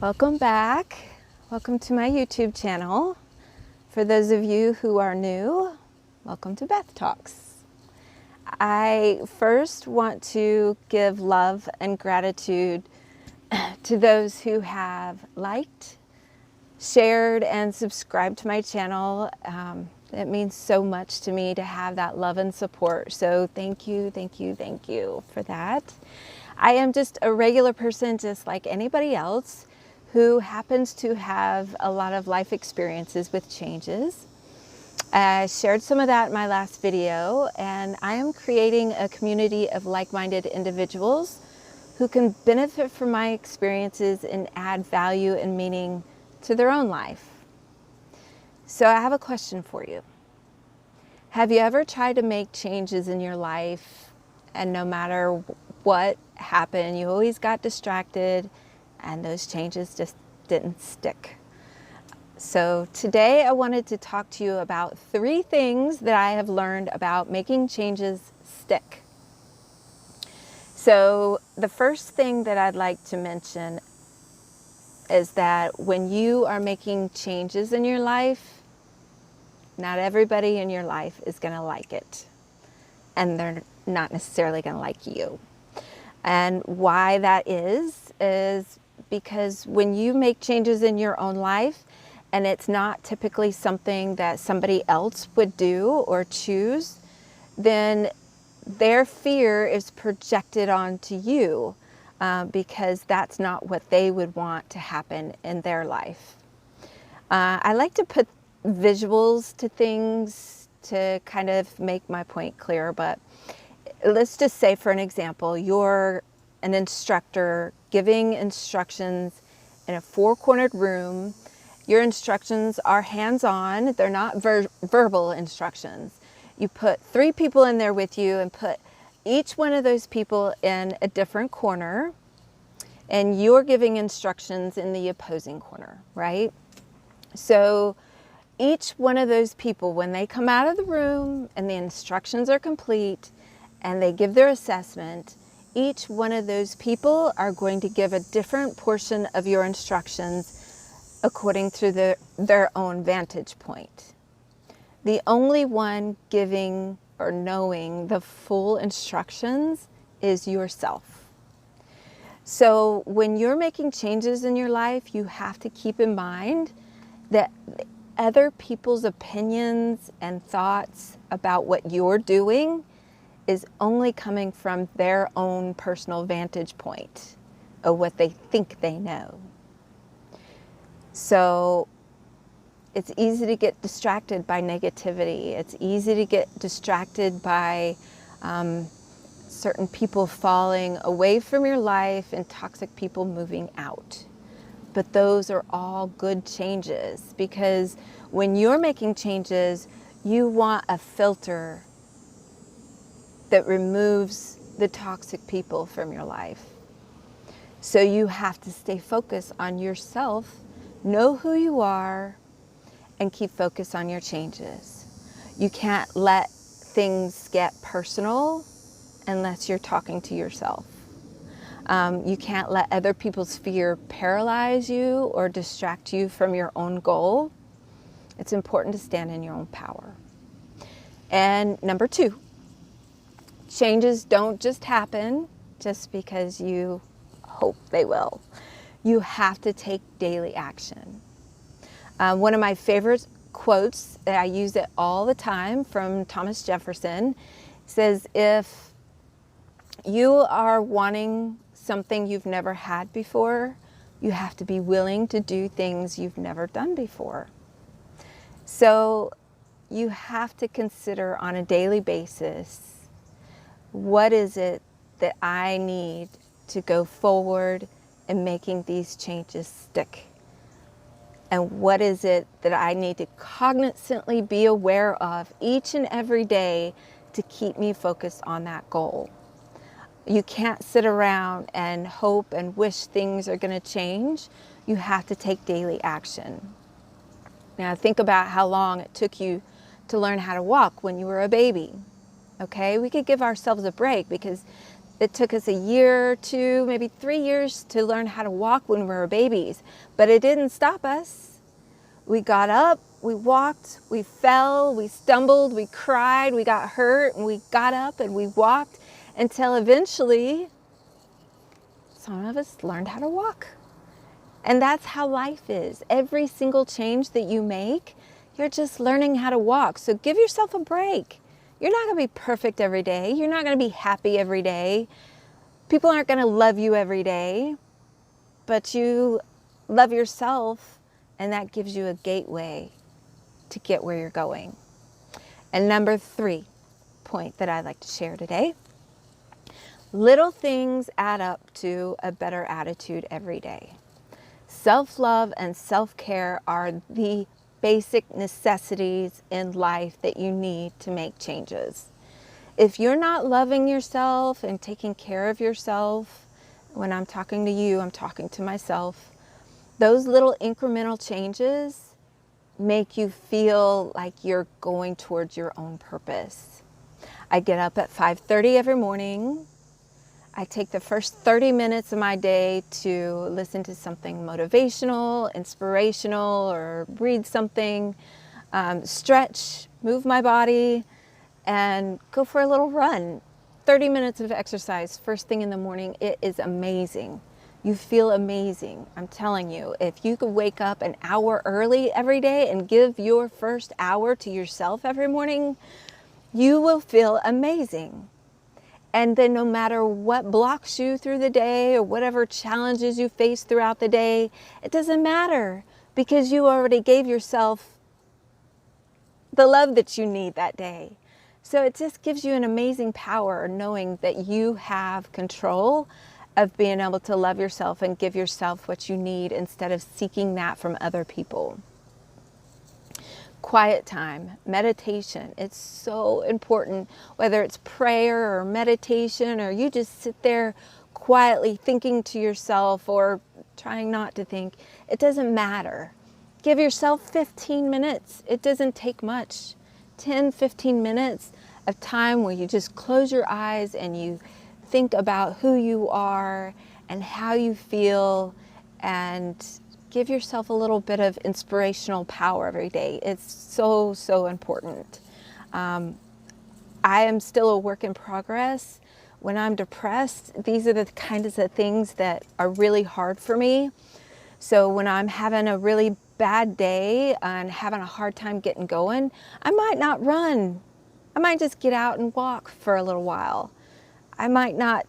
Welcome back. Welcome to my YouTube channel. For those of you who are new, welcome to Beth Talks. I first want to give love and gratitude to those who have liked, shared, and subscribed to my channel. It means so much to me to have that love and support. So thank you, thank you, thank you for that. I am just a regular person, just like anybody else, who happens to have a lot of life experiences with changes. I shared some of that in my last video, and I am creating a community of like-minded individuals who can benefit from my experiences and add value and meaning to their own life. So I have a question for you. Have you ever tried to make changes in your life, and no matter what happened, you always got distracted and those changes just didn't stick? So today I wanted to talk to you about 3 things that I have learned about making changes stick. So the first thing that I'd like to mention is that when you are making changes in your life, not everybody in your life is going to like it, and they're not necessarily going to like you. And why that is because when you make changes in your own life and it's not typically something that somebody else would do or choose, then their fear is projected onto you because that's not what they would want to happen in their life. I like to put visuals to things to kind of make my point clear, but let's just say, for an example, you're an instructor giving instructions in a 4-cornered room. Your instructions are hands-on. They're not verbal instructions. You put 3 people in there with you and put each one of those people in a different corner, and you're giving instructions in the opposing corner, right? So each one of those people, when they come out of the room and the instructions are complete and they give their assessment, each one of those people are going to give a different portion of your instructions according to their own vantage point. The only one giving or knowing the full instructions is yourself. So when you're making changes in your life, you have to keep in mind that other people's opinions and thoughts about what you're doing is only coming from their own personal vantage point of what they think they know. So it's easy to get distracted by negativity. It's easy to get distracted by certain people falling away from your life and toxic people moving out. But those are all good changes, because when you're making changes, you want a filter that removes the toxic people from your life. So you have to stay focused on yourself, know who you are, and keep focused on your changes. You can't let things get personal unless you're talking to yourself. You can't let other people's fear paralyze you or distract you from your own goal. It's important to stand in your own power. And number 2, changes don't just happen just because you hope they will. You have to take daily action. One of my favorite quotes, that I use it all the time, from Thomas Jefferson, says, if you are wanting something you've never had before, you have to be willing to do things you've never done before. So you have to consider on a daily basis, what is it that I need to go forward in making these changes stick? And what is it that I need to cognizantly be aware of each and every day to keep me focused on that goal? You can't sit around and hope and wish things are going to change. You have to take daily action. Now think about how long it took you to learn how to walk when you were a baby. Okay, we could give ourselves a break, because It took us a year or two, maybe 3 years to learn how to walk when we were babies, but it didn't stop us. We got up, we walked, we fell, we stumbled, we cried, we got hurt, and we got up and we walked until eventually some of us learned how to walk. And that's how life is. Every single change that you make, you're just learning how to walk. So give yourself a break. You're not going to be perfect every day. You're not going to be happy every day. People aren't going to love you every day, but you love yourself, and that gives you a gateway to get where you're going. And number 3 point that I'd like to share today, little things add up to a better attitude every day. Self-love and self-care are the basic necessities in life that you need to make changes. If you're not loving yourself and taking care of yourself, when I'm talking to you, I'm talking to myself, those little incremental changes make you feel like you're going towards your own purpose. I get up at 5:30 every morning. I take the first 30 minutes of my day to listen to something motivational, inspirational, or read something, stretch, move my body, and go for a little run. 30 minutes of exercise first thing in the morning. It is amazing. You feel amazing. I'm telling you, if you could wake up an hour early every day and give your first hour to yourself every morning, you will feel amazing. And then no matter what blocks you through the day or whatever challenges you face throughout the day, it doesn't matter because you already gave yourself the love that you need that day. So it just gives you an amazing power knowing that you have control of being able to love yourself and give yourself what you need instead of seeking that from other people. Quiet time, meditation, it's so important, whether it's prayer or meditation or you just sit there quietly thinking to yourself or trying not to think, it doesn't matter. Give yourself 15 minutes. It doesn't take much. 10, 15 minutes of time where you just close your eyes and you think about who you are and how you feel and give yourself a little bit of inspirational power every day. It's so, so important. I am still a work in progress. When I'm depressed, these are the kinds of things that are really hard for me. So when I'm having a really bad day and having a hard time getting going, I might not run. I might just get out and walk for a little while. I might not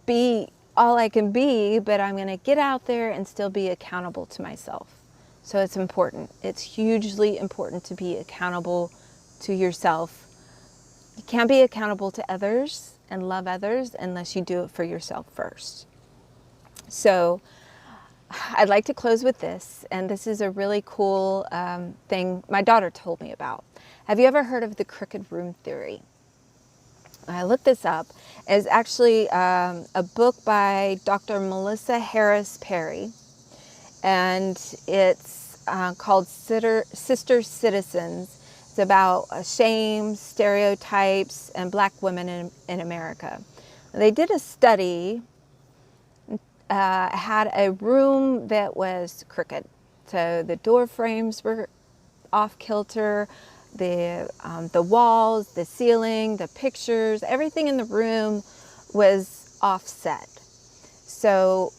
be all I can be, but I'm going to get out there and still be accountable to myself. So it's important. It's hugely important to be accountable to yourself. You can't be accountable to others and love others unless you do it for yourself first. So I'd like to close with this, and this is a really cool thing my daughter told me about. Have you ever heard of the crooked room theory? I looked this up. It's actually a book by Dr. Melissa Harris Perry, and it's called Sister Citizens. It's about shame, stereotypes, and black women in America. They did a study, had a room that was crooked. So the door frames were off kilter, the walls, the ceiling, the pictures, everything in the room was offset. So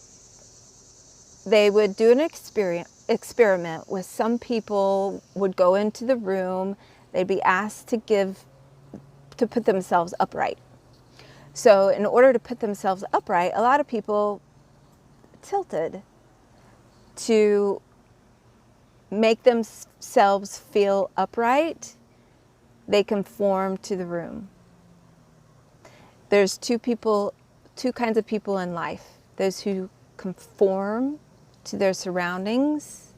they would do an experiment with some people would go into the room, they'd be asked to put themselves upright. So in order to put themselves upright, a lot of people tilted to make themselves feel upright. They conform to the room. There's two kinds of people in life. Those who conform to their surroundings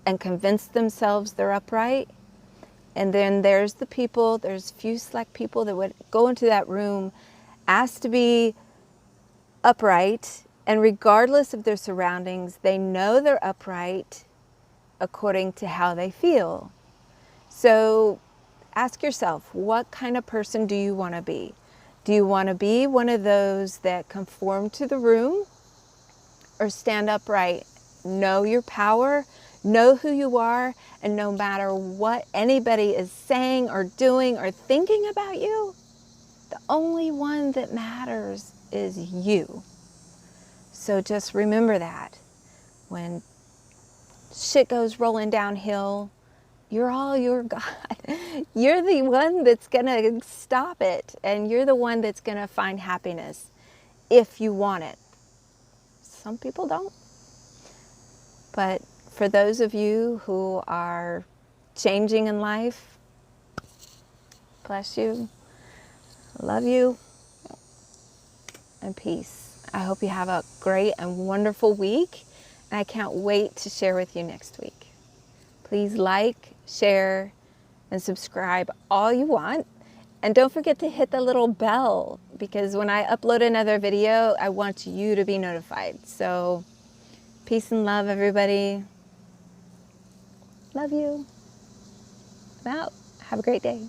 and convince themselves they're upright. And then there's few select people that would go into that room, asked to be upright, and regardless of their surroundings, they know they're upright according to how they feel. So ask yourself, what kind of person do you want to be? Do you want to be one of those that conform to the room, or stand upright? Know your power, know who you are, and no matter what anybody is saying or doing or thinking about you, the only one that matters is you. So just remember that. When shit goes rolling downhill, you're all your God. You're the one that's going to stop it, and you're the one that's going to find happiness if you want it. Some people don't. But for those of you who are changing in life, bless you, love you, and peace. I hope you have a great and wonderful week, and I can't wait to share with you next week. Please like, share, and subscribe all you want. And don't forget to hit the little bell, because when I upload another video, I want you to be notified. So peace and love, everybody. Love you. I'm out. Have a great day.